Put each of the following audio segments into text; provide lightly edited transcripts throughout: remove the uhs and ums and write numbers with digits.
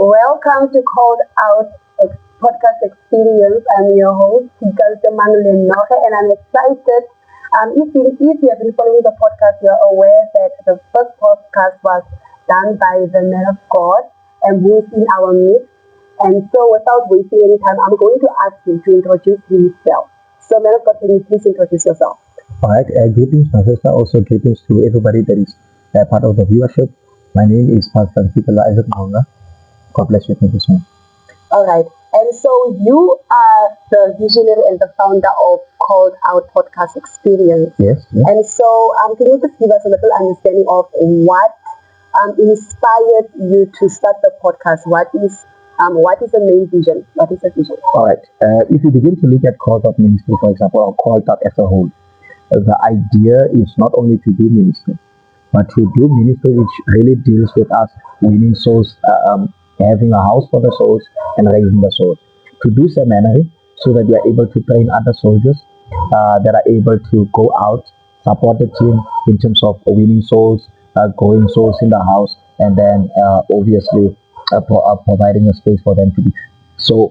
Welcome to Called Out Podcast Experience. I'm your host, Keikantsemang Lenoge, and I'm excited. If you have been following the podcast, you're aware that the first podcast was done by the man of God and who's in our midst. And so without wasting any time, I'm going to ask him to introduce himself. So man of God, can you please introduce yourself? All right, greetings, my sister. Also, greetings to everybody that is part of the viewership. My name is Pastor Ntsikelelo Isaac Nqonga. God bless you. Thank you so much. All right. And so you are the visionary and the founder of Called Out Podcast Experience. Yes. And so can you just give us a little understanding of what inspired you to start the podcast? What is the main vision? What is the vision? All right. If you begin to look at Called Out Ministry, for example, or Called Out as a whole, the idea is not only to do ministry, but to do ministry which really deals with us winning souls, having a house for the souls, and raising the souls. To do seminary so that we are able to train other soldiers that are able to go out, support the team in terms of winning souls, growing souls in the house, and then obviously providing a space for them to be. So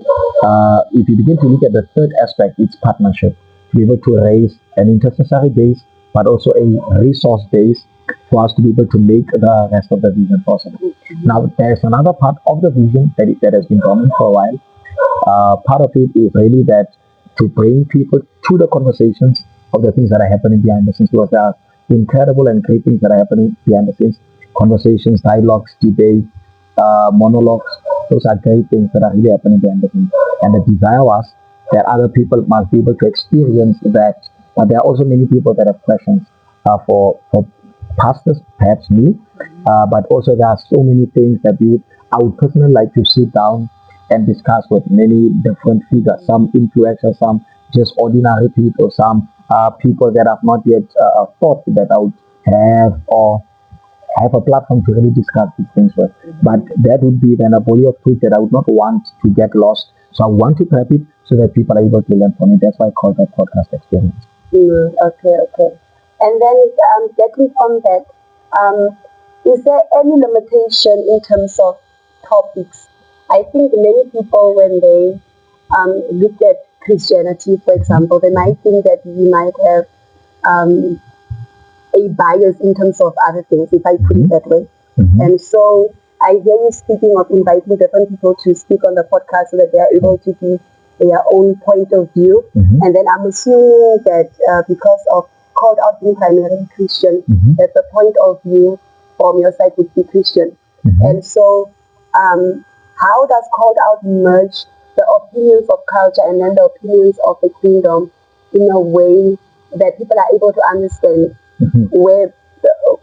if you begin to look at the third aspect, it's partnership. To be able to raise an intercessory base, but also a resource base for us to be able to make the rest of the vision possible. Now, there's another part of the vision that has been going for a while. Part of it is really that to bring people to the conversations of the things that are happening behind the scenes, because there are incredible and great things that are happening behind the scenes. Conversations, dialogues, debate, monologues, those are great things that are really happening behind the scenes. And the desire was that other people must be able to experience that. But there are also many people that have questions for pastors, perhaps me, but also there are so many things that I would personally like to sit down and discuss with many different figures, some influencers, some just ordinary people, some people that have not yet thought that I would have or have a platform to really discuss these things with. But that would be then a body of truth that I would not want to get lost. So I want to prep it so that people are able to learn from it. That's why I call that podcast experience. Okay. And then getting from that, is there any limitation in terms of topics? I think many people, when they look at Christianity, for example, they might think that we might have a bias in terms of other things, if I put it that way. And so I hear you speaking of inviting different people to speak on the podcast so that they are able to give their own point of view. And then I'm assuming that because of Called Out being primarily Christian, that the point of view from your side would be Christian. And so how does Called Out merge the opinions of culture and then the opinions of the kingdom in a way that people are able to understand where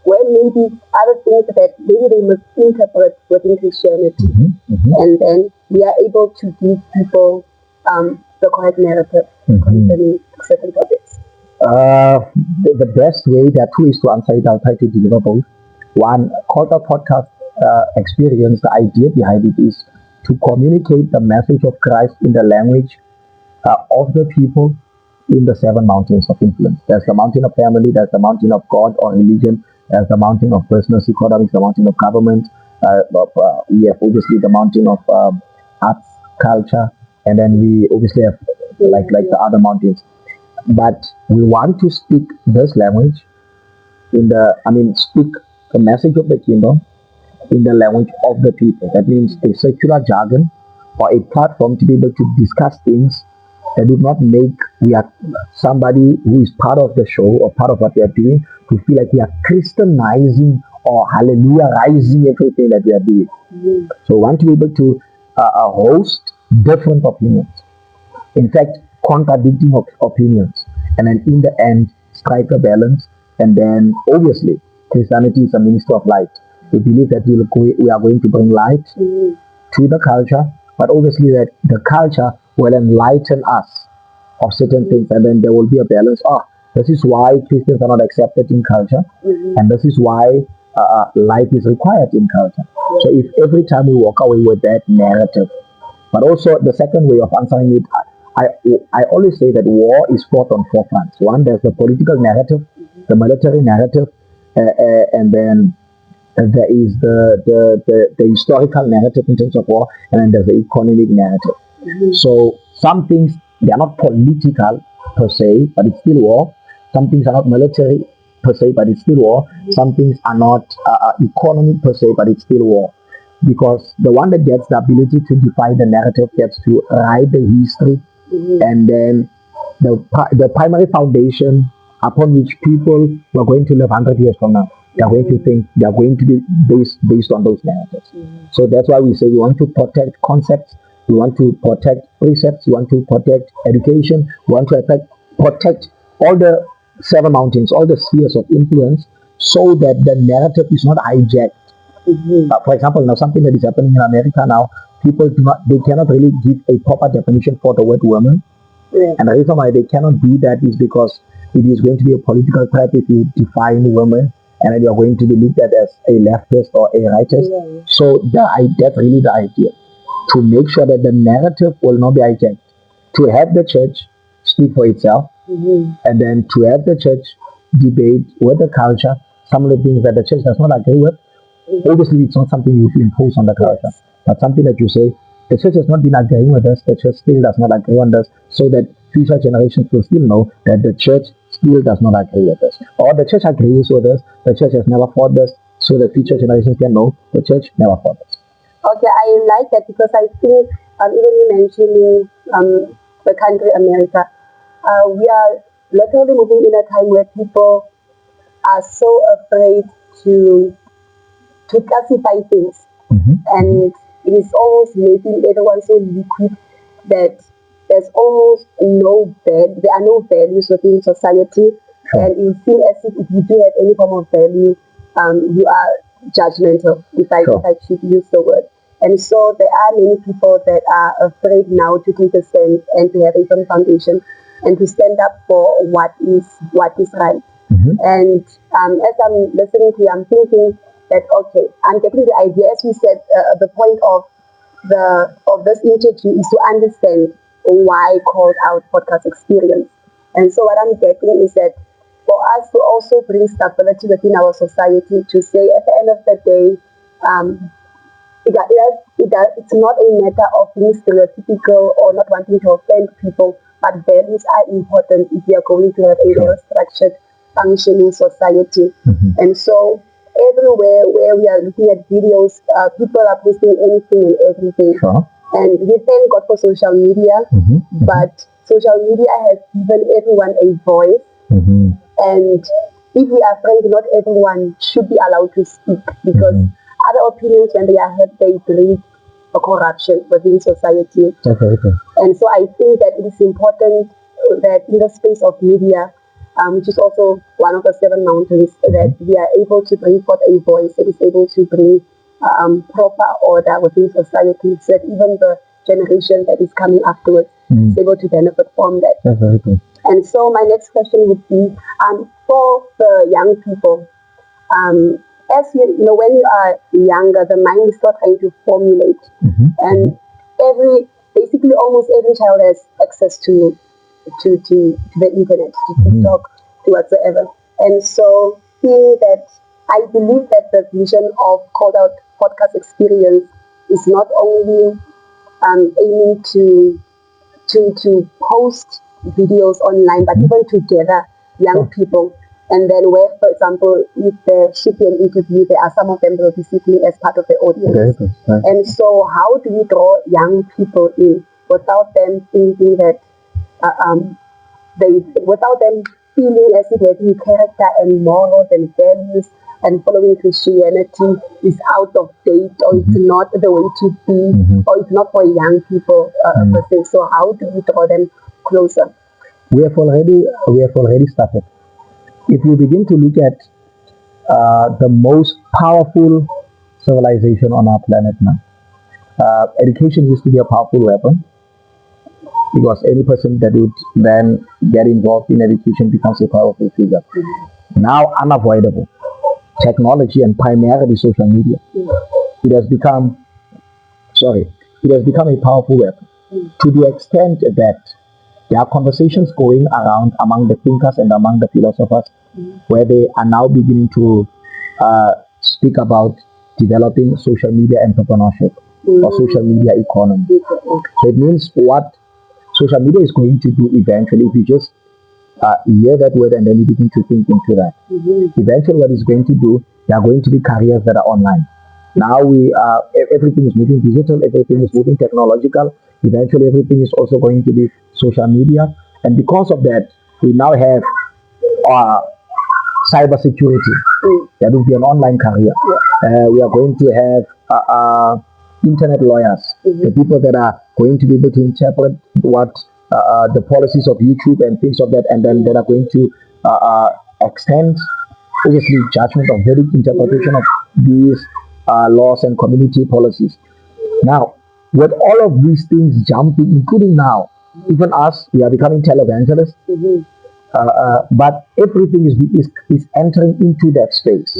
maybe other things that maybe they must interpret within Christianity, and then we are able to give people the correct narrative concerning certain topics? The best way, there are two ways to answer it. I'll try to deliver both. One, Called Out podcast experience, the idea behind it is to communicate the message of Christ in the language of the people in the 7 mountains of influence. There's the mountain of family, there's the mountain of God or religion, there's the mountain of business, economics, the mountain of government. We have obviously the mountain of arts, culture, and then we obviously have like the other mountains. But we want to speak this language speak the message of the kingdom in the language of the people. That means a secular jargon or a platform to be able to discuss things that do not make somebody who is part of the show or part of what we are doing to feel like we are Christianizing or hallelujahizing everything that we are doing. So we want to be able to host different opinions. In fact, contradicting opinions, and then in the end strike a balance. And then obviously Christianity is a ministry of light. We believe that we are going to bring light to the culture, but obviously that the culture will enlighten us of certain things, and then there will be a balance. This is why Christians are not accepted in culture, and this is why light is required in culture. So if every time we walk away with that narrative, but also the second way of answering it, I always say that war is fought on 4 fronts. One, there's the political narrative, the military narrative, and then There is the historical narrative in terms of war, and then there's the economic narrative. So some things, they are not political per se, but it's still war. Some things are not military per se, but it's still war. Some things are not economic per se, but it's still war. Because the one that gets the ability to define the narrative gets to write the history, and then the primary foundation upon which people who are going to live 100 years from now, they are going to think, they are going to be based on those narratives. So that's why we say we want to protect concepts, we want to protect precepts, we want to protect education, we want to protect all the seven mountains, all the spheres of influence, so that the narrative is not hijacked. For example, now something that is happening in America now, people they cannot really give a proper definition for the word woman. And the reason why they cannot do that is because it is going to be a political threat if you define women, and then you're going to be looked at as a leftist or a rightist. So that's really the idea, to make sure that the narrative will not be hijacked, to have the church speak for itself, and then to have the church debate with the culture some of the things that the church does not agree with. Obviously, it's not something you impose on the culture, but something that you say, the church has not been agreeing with us, the church still does not agree on this, so that future generations will still know that the church still does not agree with us. Or the church agrees with us, the church has never fought this, so that future generations can know the church never fought this. Okay, I like that, because I think even you mentioning the country America, we are literally moving in a time where people are so afraid to classify things, and it is almost making everyone so liquid that there's almost there are no values within society, and you feel as if you do have any form of value, you are judgmental, if I should use the word. And so there are many people that are afraid now to take a stand and to have a firm foundation and to stand up for what is right. And as I'm listening to you, I'm thinking that, okay, I'm getting the idea. As you said, the point of this interview is to understand why called out podcast experience. And so what I'm getting is that for us to also bring stability within our society, to say at the end of the day, it's not a matter of being stereotypical or not wanting to offend people, but values are important if we are going to have a well-structured, functioning society. And so everywhere where we are looking at videos, people are posting anything and everything. And we thank God for social media, but social media has given everyone a voice. And if we are afraid, not everyone should be allowed to speak, because other opinions, when they are heard, they bring a corruption within society. And so I think that it is important that in the space of media, which is also one of the seven mountains, that we are able to bring forth a voice that is able to bring proper order within society, so that even the generation that is coming afterwards is able to benefit from that. And so my next question would be, for the young people, as you know, when you are younger, the mind is not trying to formulate, and basically almost every child has access to the internet, to TikTok, to whatsoever. And so, seeing that, I believe that the vision of Called Out Podcast Experience is not only aiming to post videos online, but even to gather young people. And then where, for example, if there should be an interview, there are some of them that will be sitting as part of the audience. And so how do we draw young people in without them thinking that, without them feeling as if their character and morals and values and following Christianity is out of date, or it's not the way to be, or it's not for young people per se. So how do we draw them closer? We have already started. If you begin to look at the most powerful civilization on our planet now, education used to be a powerful weapon, because any person that would then get involved in education becomes a powerful figure. Now, unavoidable, technology and primarily social media, it has become a powerful weapon, to the extent that there are conversations going around among the thinkers and among the philosophers, where they are now beginning to speak about developing social media entrepreneurship or social media economy. So it means what social media is going to do eventually, if you just hear that word and then you begin to think into that. Eventually what it's going to do, there are going to be careers that are online. Now everything is moving digital, everything is moving technological. Eventually everything is also going to be social media. And because of that, we now have cyber security. That will be an online career. We are going to have internet lawyers, the people that are going to be able to interpret what the policies of YouTube and things of that, and then they are going to extend, obviously, judgment of verdict, interpretation of these laws and community policies. Now, with all of these things jumping, including now, even us, we are becoming televangelists. But everything is entering into that space.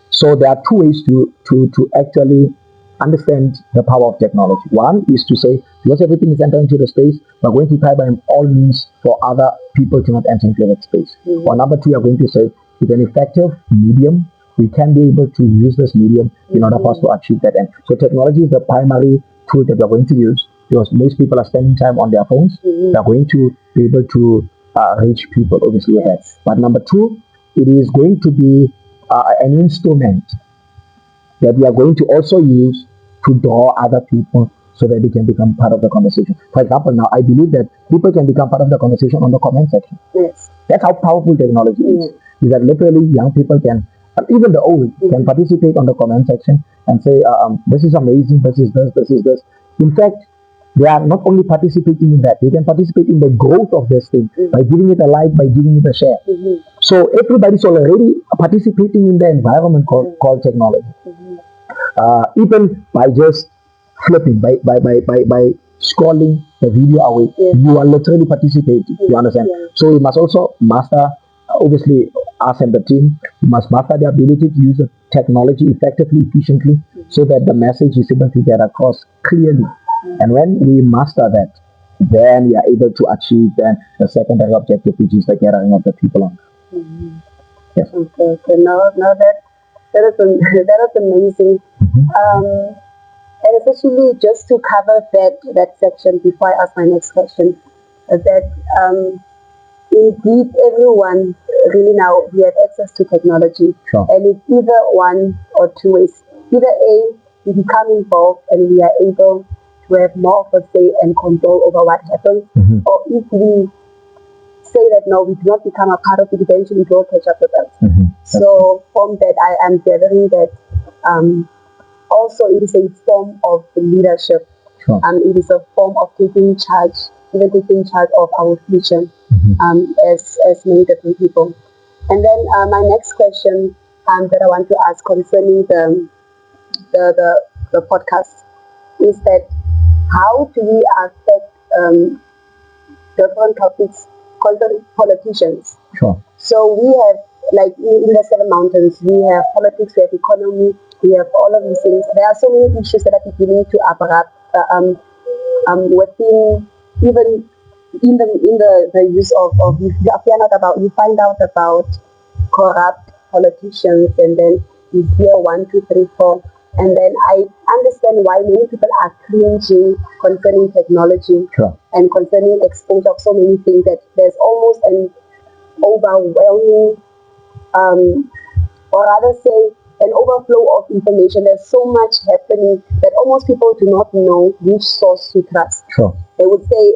So there are two ways to actually understand the power of technology. One is to say, because everything is entering into the space, we're going to try by all means for other people to not enter into that space. Or number two, we are going to say, with an effective medium, we can be able to use this medium in order for us to achieve that end. So technology is the primary tool that we're going to use, because most people are spending time on their phones. They're going to be able to reach people, obviously, with that. But number two, it is going to be an instrument that we are going to also use to draw other people so that they can become part of the conversation. For example, now I believe that people can become part of the conversation on the comment section. That's how powerful technology is. Is that literally young people can, even the old, can participate on the comment section and say, this is amazing, this is this, this is this. In fact, they are not only participating in that, they can participate in the growth of this thing by giving it a like, by giving it a share. So everybody's already participating in the environment called technology. Even by just flipping, by scrolling the video away, you are literally participating. You understand? So we must also master, obviously, us and the team, we must master the ability to use the technology effectively, efficiently, so that the message is able to get across clearly. And when we master that, then we are able to achieve then the secondary objective, which is the gathering of the people on. Yes. Okay. Now that is amazing. And especially just to cover that section before I ask my next question, that indeed everyone really now we have access to technology, and it's either one or two ways. Either A, we become involved and we are able to have more of a say and control over what happens, or if we say that no, we do not become a part of it, eventually it will catch up with us. So from that, I am gathering that also it is a form of leadership. It is a form of taking charge, even taking charge of our future as many different people. And then my next question that I want to ask concerning the podcast is that how do we affect different topics concerning politicians? So we have, like in the Seven Mountains, we have politics, we have economy, we have all of these things. There are so many issues that are beginning to apparat within, even in the use of you find out about corrupt politicians, and then you hear 1, 2, 3, 4, and then I understand why many people are cringing concerning technology and concerning exposure of so many things, that there's almost an overwhelming or rather say an overflow of information. There's so much happening that almost people do not know which source to trust. They would say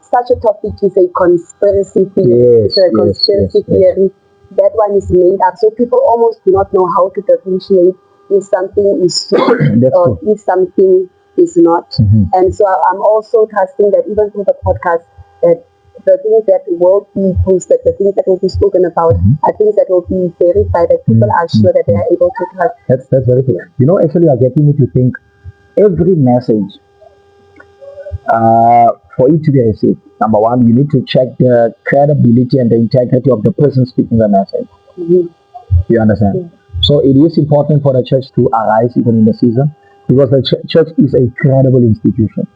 such a topic is a conspiracy theory. It's a conspiracy theory. That one is made up. So people almost do not know how to differentiate if something is true or if something is not. And so I'm also trusting that even through the podcast, that the things that will be posted, the things that will be spoken about, are things that will be verified, that people are sure that they are able to trust. That's very cool. You know, actually, you're getting me to think every message, for it to be received, number one, you need to check the credibility and the integrity of the person speaking the message. You understand? So it is important for the church to arise even in the season, because the church is a credible institution.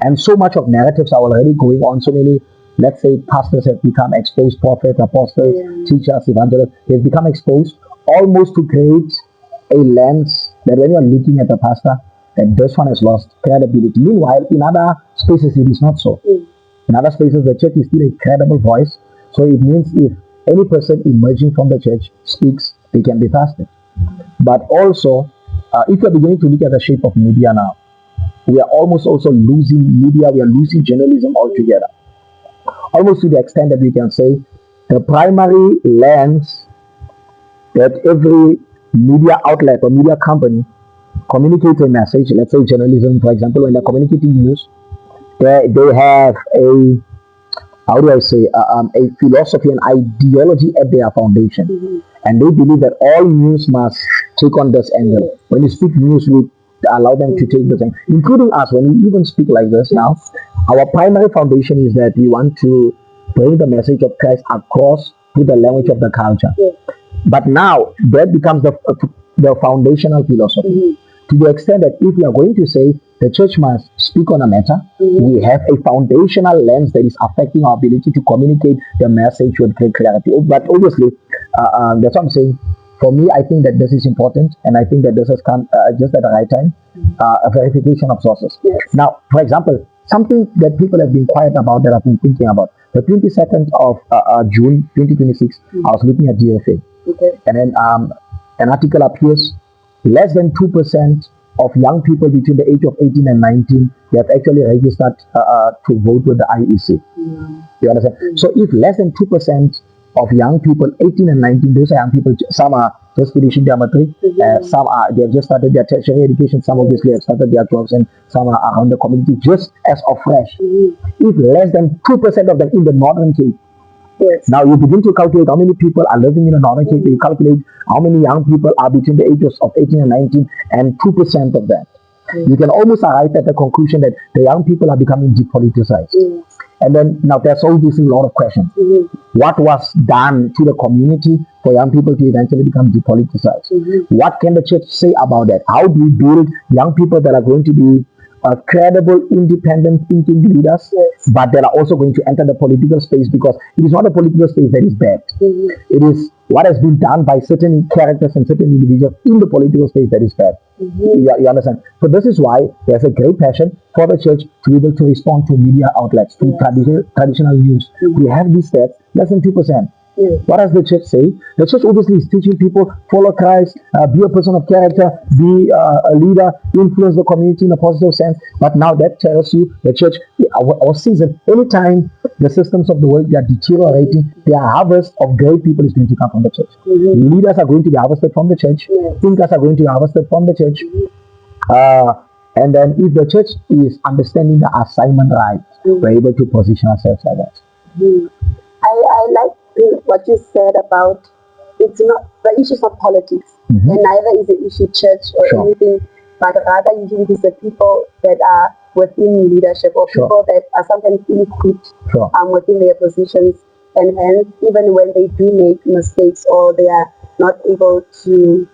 And so much of narratives are already going on. So many, let's say, pastors have become exposed, prophets, apostles, teachers, evangelists. They've become exposed almost to create a lens that when you're looking at the pastor, that this one has lost credibility. Meanwhile, in other spaces, it is not so. In other spaces, the church is still a credible voice. So it means if any person emerging from the church speaks, they can be trusted. But also, if you're beginning to look at the shape of media now, we are almost also losing media, we are losing journalism altogether. Almost to the extent that we can say the primary lens that every media outlet or media company communicates a message, let's say journalism, for example, when they're communicating news, they have a, how do I say, a philosophy and ideology at their foundation. And they believe that all news must take on this angle. When you speak news, we allow them to take this angle, including us. When we even speak like this now, our primary foundation is that we want to bring the message of Christ across to the language of the culture. But now that becomes the foundational philosophy. To the extent that if we are going to say the church must speak on a matter, we have a foundational lens that is affecting our ability to communicate the message with great clarity. But obviously, that's what I'm saying. For me, I think that this is important, and I think that this has come just at the right time. A verification of sources. Now, for example, something that people have been quiet about, that I've been thinking about. The 22nd of June 2026, I was looking at DFA. And then an article appears, less than 2% of young people between the age of 18 and 19, they have actually registered to vote with the IEC. You understand? So if less than 2% of young people, 18 and 19, those are young people, some are just finishing their matric, some are, they have just started their tertiary education, some obviously have started their jobs, and some are around the community just as of fresh. If less than 2% of them in the Northern Cape, now you begin to calculate how many people are living in the Northern Cape. You calculate how many young people are between the ages of 18 and 19, and 2% of that. You can almost arrive at the conclusion that the young people are becoming depoliticized. And then now there's obviously a lot of questions. What was done to the community for young people to eventually become depoliticized? What can the church say about that? How do we build young people that are going to be credible, independent thinking leaders, but that are also going to enter the political space? Because it is not a political space that is bad. It is what has been done by certain characters and certain individuals in the political space that is bad. You understand? So this is why there's a great passion for the church to be able to respond to media outlets, to traditional news. We have these stats, less than 2%. What does the church say? The church obviously is teaching people, follow Christ, be a person of character, be a leader, influence the community in a positive sense. But now that tells you the church, our season, anytime the systems of the world, they are deteriorating, the harvest of great people is going to come from the church. Leaders are going to be harvested from the church. Thinkers are going to be harvested from the church. And then if the church is understanding the assignment right, we're able to position ourselves like that. I like what you said about it's not the issue is not politics, and neither is the issue church or anything, but rather usually it is the people that are within leadership or people that are sometimes ill-equipped within their positions, and hence even when they do make mistakes or they are not able to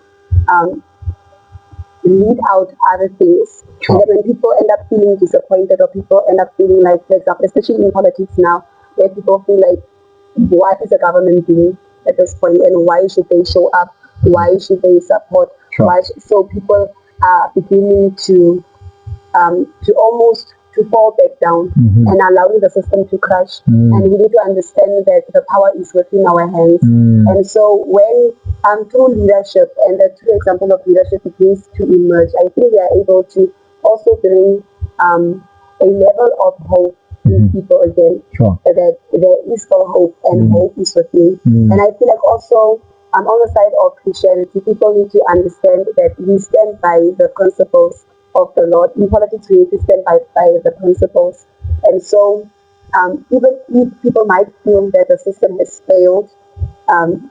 lead out other things, and then when people end up feeling disappointed or people end up feeling like, for example, especially in politics now, where people feel like, what is the government doing at this point, and why should they show up? Why should they support? So people are beginning to almost to fall back down and allowing the system to crash. And we need to understand that the power is within our hands. And so when through leadership and the true example of leadership begins to emerge, I think we are able to also bring a level of hope in people again, that there is still hope, and hope is within. And I feel like also on the side of Christianity, people need to understand that we stand by the principles of the Lord. In politics, we need to stand by the principles. And so even if people might feel that the system has failed,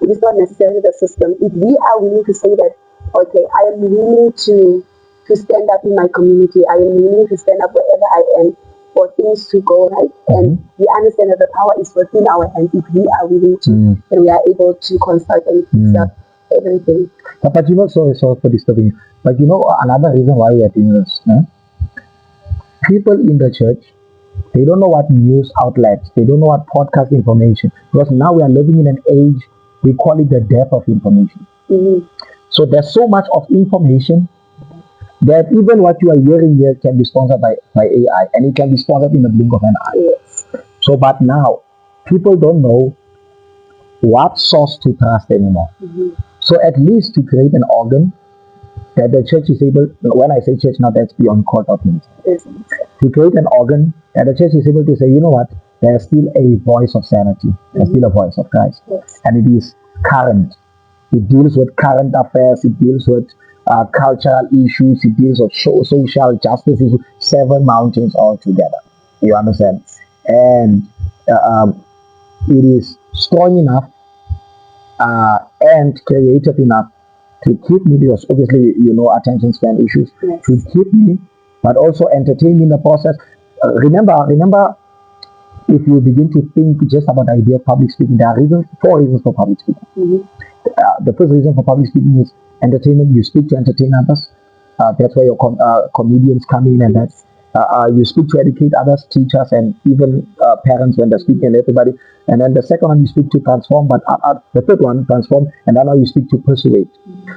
it is not necessarily the system. If we are willing to say that, okay, I am willing to stand up in my community, I am willing to stand up wherever I am for things to go right, and we understand that the power is within our hands. If we are willing to, then we are able to construct and fix up everything. But you know, sorry for disturbing you. But you know, another reason why we are doing this, people in the church, they don't know what news outlets, they don't know what podcast information, because now we are living in an age, we call it the death of information. So there's so much of information that even what you are hearing here can be sponsored by AI, and it can be sponsored in the blink of an eye. Yes. So, but now people don't know what source to trust anymore. So at least to create an organ that the church is able, when I say church now, that's beyond court of ministry. Yes. To create an organ that the church is able to say, you know what, there's still a voice of sanity, there's still a voice of Christ, Yes. and it is current. It deals with current affairs, it deals with cultural issues, it deals with social justice issues, 7 mountains all together. You understand? And it is strong enough and creative enough to keep me, because obviously, you know, attention span issues, Yes. to keep me, but also entertain me in the process. Remember, if you begin to think just about the idea of public speaking, there are 4 reasons for public speaking. The first reason for public speaking is entertainment. You speak to entertain others. That's where your comedians come in, and that's you speak to educate others, teachers, and even parents when they're speaking, and everybody. And then the second one, you speak to transform, but the third one, transform, and then you speak to persuade.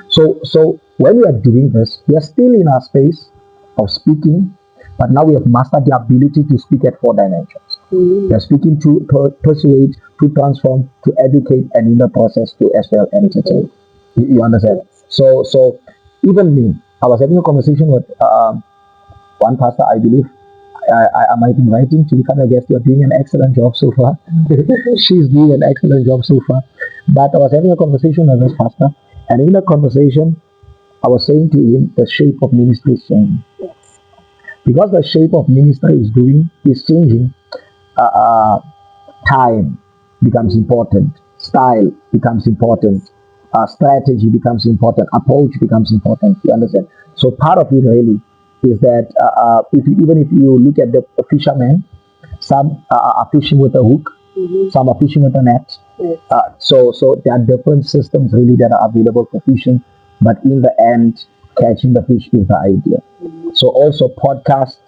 So when we are doing this, we are still in our space of speaking, but now we have mastered the ability to speak at 4 dimensions. We are speaking to persuade, to transform, to educate, and in the process to as well entertain. You understand? So even me, I was having a conversation with one pastor, I believe. I might invite him to become a guest. You're doing an excellent job so far. She's doing an excellent job so far. But I was having a conversation with this pastor, and in the conversation, I was saying to him, the shape of ministry is changing. Because the shape of ministry is changing, time becomes important, style becomes important, strategy becomes important, approach becomes important. You understand? So part of it really is that even if you look at the fishermen, some are fishing with a hook, some are fishing with a net. So there are different systems really that are available for fishing, but in the end, catching the fish is the idea. So also podcasts,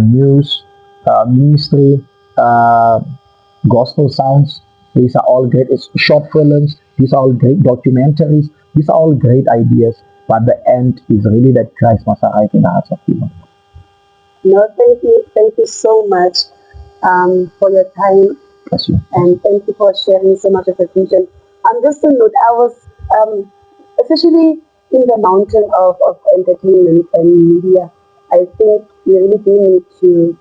news, ministry, gospel sounds. These are all great. It's short films. These are all great documentaries. These are all great ideas. But the end is really that Christ must arrive in the hearts of people. No, thank you so much for your time. Bless you. And thank you for sharing so much of the vision. Just a note, I was especially in the mountain of entertainment and media. I think we really do need to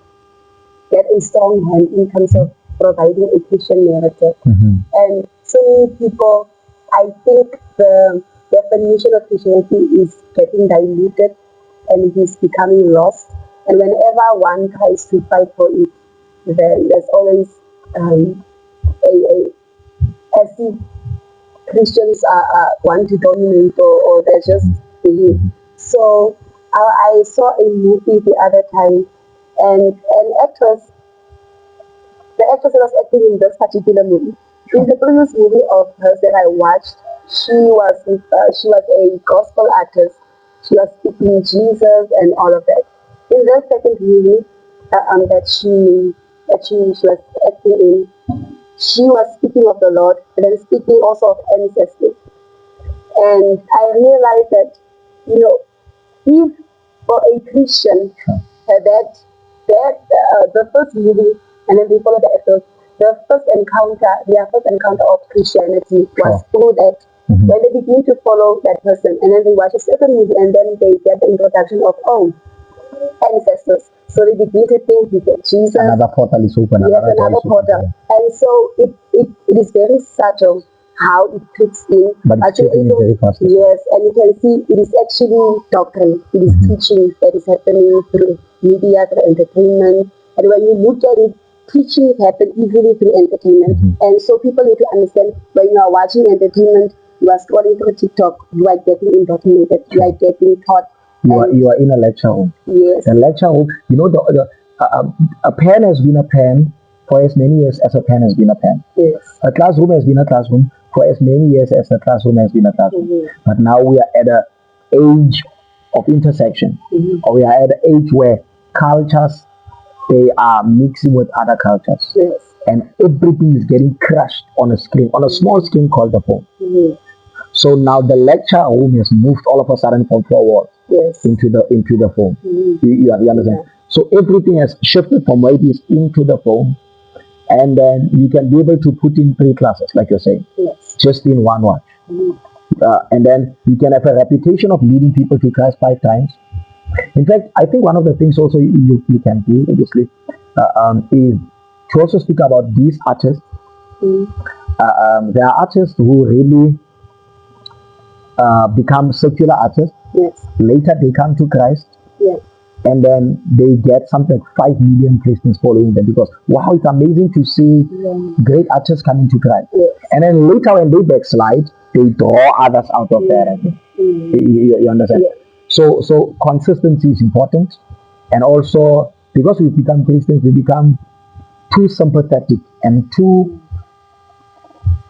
get a strong hand in terms of providing a Christian narrative. And so many people, I think the definition of Christianity is getting diluted and it is becoming lost. And whenever one tries to fight for it, then there's always as if Christians want to dominate or they're just believe. So I saw a movie the other time, and an actress, the actress that was acting in this particular movie. In the previous movie of hers that I watched, she was a gospel artist. She was speaking Jesus and all of that. In the second movie that she was acting in, she was speaking of the Lord and then speaking also of ancestors. And I realized that, if for a Christian the first movie and then they follow the episode, their first encounter of Christianity was through that. When they begin to follow that person and then they watch a certain movie and then they get the introduction of ancestors. So they begin to think we get Jesus. Another portal is open. Yes, another portal. And so it is very subtle how it fits in. But it's very fast. Yes, and you can see it is actually doctrine. It is teaching that is happening through media, through entertainment. And when you look at it, teaching happens easily through entertainment. And so people need to understand when you are watching entertainment, you are scrolling through TikTok, you are getting indoctrinated, you are getting taught. You are in a lecture room. Yes. The lecture room, a pen has been a pen for as many years as a pen has been a pen. Yes. A classroom has been a classroom for as many years as a classroom has been a classroom. But now we are at an age of intersection, or we are at an age where cultures, they are mixing with other cultures. Yes. And everything is getting crushed on a screen, on a small screen called the phone. So now the lecture room has moved all of a sudden from 4 walls Yes. into the phone. You understand? Yeah. So everything has shifted from where it is into the phone, and then you can be able to put in 3 classes, like you're saying, Yes. just in one watch. Mhm. And then you can have a reputation of leading people to Christ 5 times. In fact, I think one of the things also you can do, obviously, is to also speak about these artists. Mhm. There are artists who really become secular artists. Yes. Later, they come to Christ, Yes. and then they get something like 5 million Christians following them, because wow, it's amazing to see Yeah. great artists coming to Christ. Yes. And then later, when they backslide, they draw others out of there. You understand? Yeah. So consistency is important, and also because we become Christians, we become too sympathetic and too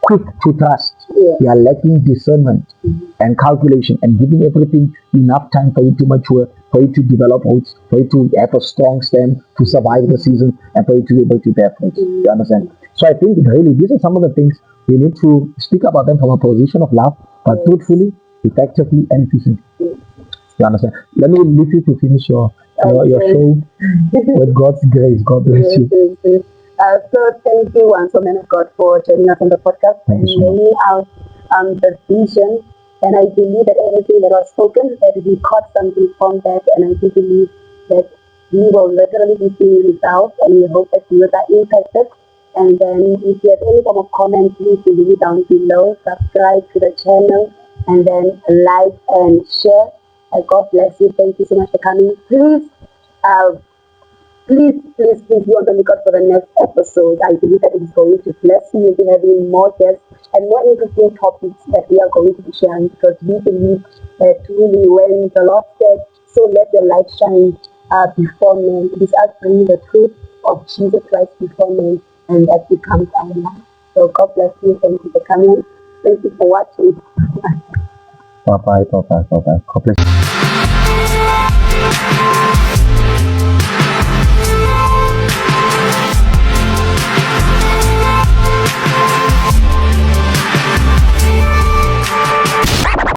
quick to trust. Yeah. We are lacking discernment and calculation, and giving everything enough time for you to mature, for you to develop roots, for you to have a strong stem to survive the season, and for you to be able to bear fruit. You understand? So I think really these are some of the things we need to speak about them from a position of love, but truthfully, effectively, and efficiently. You understand? Let me leave you to finish your show with God's grace. God bless you. Yes. So thank you once, man of God, for joining us on the podcast Thank and you so much. laying out the vision. And I believe that everything that was spoken, that we caught something from that, and I do believe that we will literally be seeing results, and we hope that you are impacted. And then if you have any form of comment, please leave it down below, subscribe to the channel, and then like and share. God bless you. Thank you so much for coming. Please be on the lookout for the next episode. I believe that it is going to bless you. We'll be having more guests and more interesting topics that we are going to be sharing, because we believe that really when the Lord said, so let your light shine before men, it is us bringing the truth of Jesus Christ before men, and that becomes our life. So God bless you. Thank you for coming. Thank you for watching. Bye bye. God bless you.